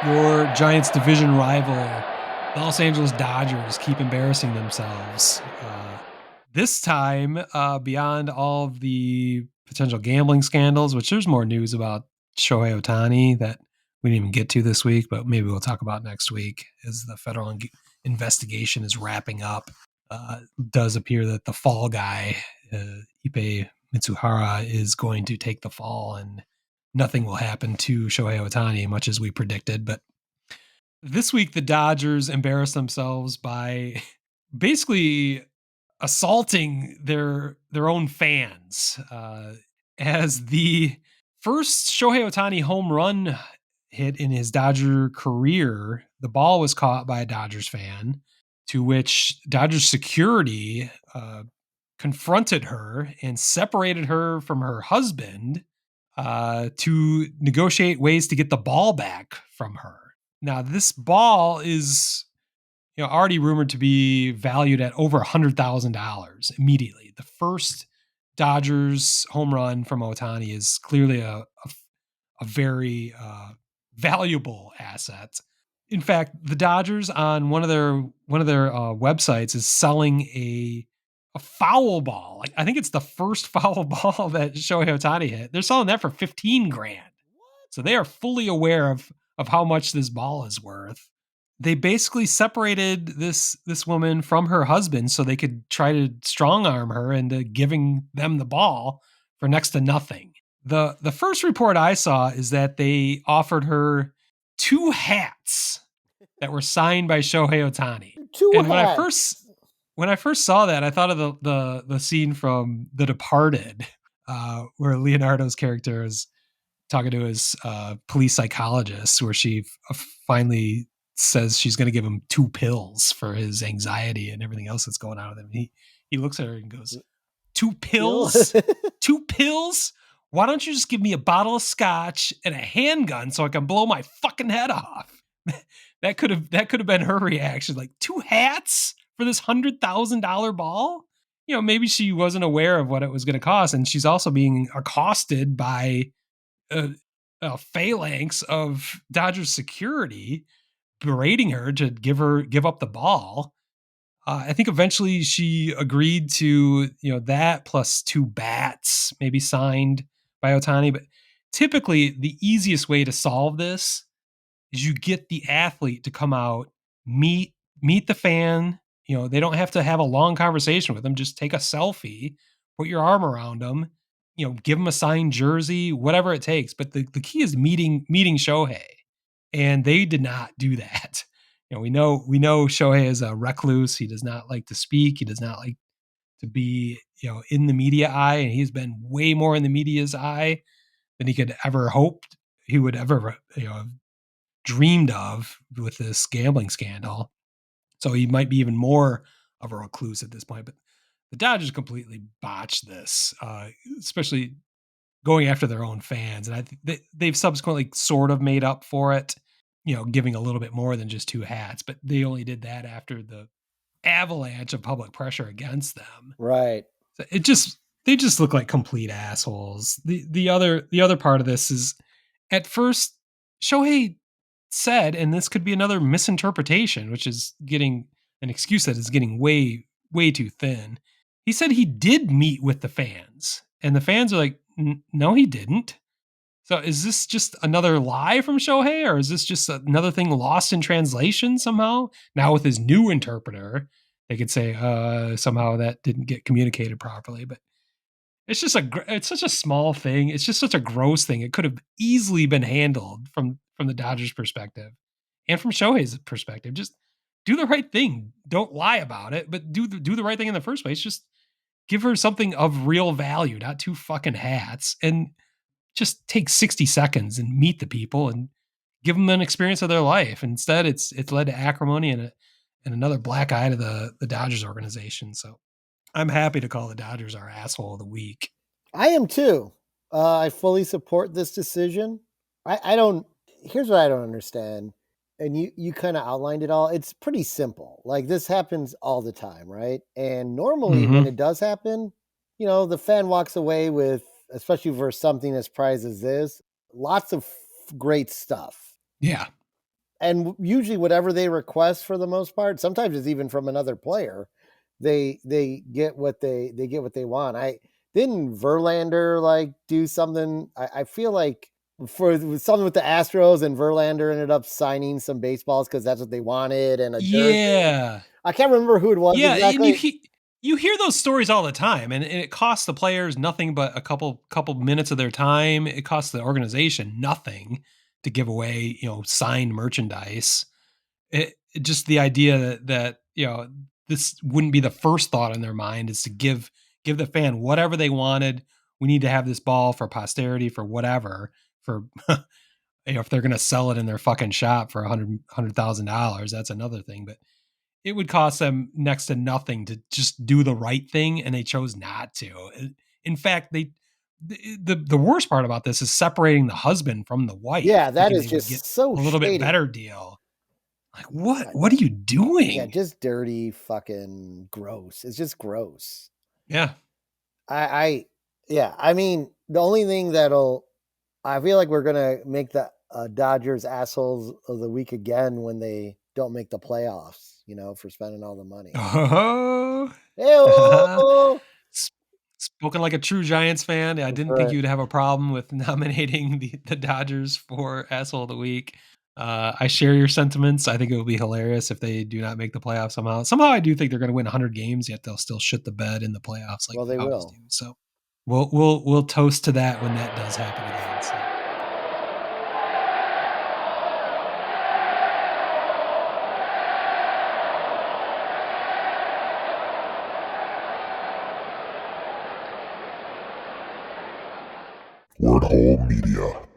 Your Giants division rival, the Los Angeles Dodgers, keep embarrassing themselves. This time, beyond all of the potential gambling scandals, which there's more news about Shohei Ohtani that we didn't even get to this week, but maybe we'll talk about next week as the federal investigation is wrapping up. Does appear that the fall guy, Ipe Mitsuhara, is going to take the fall and nothing will happen to Shohei Ohtani, much as we predicted. But this week, the Dodgers embarrassed themselves by basically assaulting their own fans as the first Shohei Ohtani home run hit in his Dodger career. The ball was caught by a Dodgers fan, to which Dodgers security confronted her and separated her from her husband to negotiate ways to get the ball back from her. Now, this ball is already rumored to be valued at over $100,000 immediately. The first Dodgers home run from Ohtani is clearly a very valuable asset. In fact, the Dodgers on one of their websites is selling a foul ball. Like, I think it's the first foul ball that Shohei Ohtani hit. They're selling that for 15 grand. So they are fully aware of how much this ball is worth. They basically separated this woman from her husband so they could try to strong arm her into giving them the ball for next to nothing. The first report I saw is that they offered her 2 hats that were signed by Shohei Ohtani. Two And hats. when I first saw that, I thought of the scene from The Departed, where Leonardo's character is talking to his police psychologist, where she finally says she's going to give him 2 pills for his anxiety and everything else that's going on with him. He looks at her and goes, 2 pills? 2 pills? Why don't you just give me a bottle of scotch and a handgun so I can blow my fucking head off? that could have been her reaction. Like, 2 hats for this $100,000 ball? Maybe she wasn't aware of what it was going to cost, and she's also being accosted by a phalanx of Dodgers security berating her to give up the ball. I think eventually she agreed to that plus 2 bats maybe signed by Ohtani. But typically, the easiest way to solve this is you get the athlete to come out, meet the fan. They don't have to have a long conversation with them. Just take a selfie, put your arm around them, give them a signed jersey, whatever it takes. But the key is meeting Shohei, and they did not do that. We know Shohei is a recluse. He does not like to speak. He does not like to be in the media eye, and he's been way more in the media's eye than he could ever hoped he would ever dreamed of with this gambling scandal. So he might be even more of a recluse at this point. But the Dodgers completely botched this, especially going after their own fans. And I think they've subsequently sort of made up for it, giving a little bit more than just 2 hats. But they only did that after the avalanche of public pressure against them. Right. So they just look like complete assholes. The other part of this is, at first, Shohei said, and this could be another misinterpretation, which is getting an excuse that is getting way too thin. He said he did meet with the fans, and the fans are like, no, he didn't. So is this just another lie from Shohei, or is this just another thing lost in translation somehow? Now with his new interpreter, they could say somehow that didn't get communicated properly. But it's such a small thing. It's just such a gross thing. It could have easily been handled from the Dodgers' perspective and from Shohei's perspective. Just do the right thing. Don't lie about it, but do the right thing in the first place. Just give her something of real value, not 2 fucking hats, and just take 60 seconds and meet the people and give them an experience of their life. Instead, it's led to acrimony and another black eye to the Dodgers organization. So I'm happy to call the Dodgers our asshole of the week. I am too. I fully support this decision. I don't. Here's what I don't understand, and you kind of outlined it all. It's pretty simple. Like, this happens all the time, right? And normally when it does happen, the fan walks away with, especially for something as prized as this, lots of great stuff. Yeah. and usually whatever they request for the most part, sometimes it's even from another player. They get what they get what they want. I didn't Verlander like do something. I feel like for something with the Astros and Verlander ended up signing some baseballs because that's what they wanted and a jersey. Yeah. I can't remember who it was Yeah, and exactly. you hear those stories all the time, and it costs the players nothing but a couple minutes of their time. It costs the organization nothing to give away, signed merchandise. It just the idea that this wouldn't be the first thought in their mind is to give the fan whatever they wanted. We need to have this ball for posterity for whatever for if they're gonna sell it in their fucking shop for $100,000, that's another thing. But it would cost them next to nothing to just do the right thing, and they chose not to. In fact, the worst part about this is separating the husband from the wife, Yeah, that thinking is they would get just so a little bit shady. better deal. Like, what? I What are know. you Yeah, doing? just dirty, fucking gross. It's just gross. Yeah. I yeah. I mean, the only thing that'll I feel like we're gonna make the Dodgers assholes of the week again when they don't make the playoffs. For spending all the money. Oh. Hey, S- Spoken like a true Giants fan. I that's didn't think right. you'd have a problem with nominating the Dodgers for asshole of the week. I share your sentiments. I think it would be hilarious if they do not make the playoffs somehow. Somehow, I do think they're going to win 100 games, yet they'll still shit the bed in the playoffs like Well, they they always do. will. So we'll toast to that when that does happen again. So. Word Hole Media.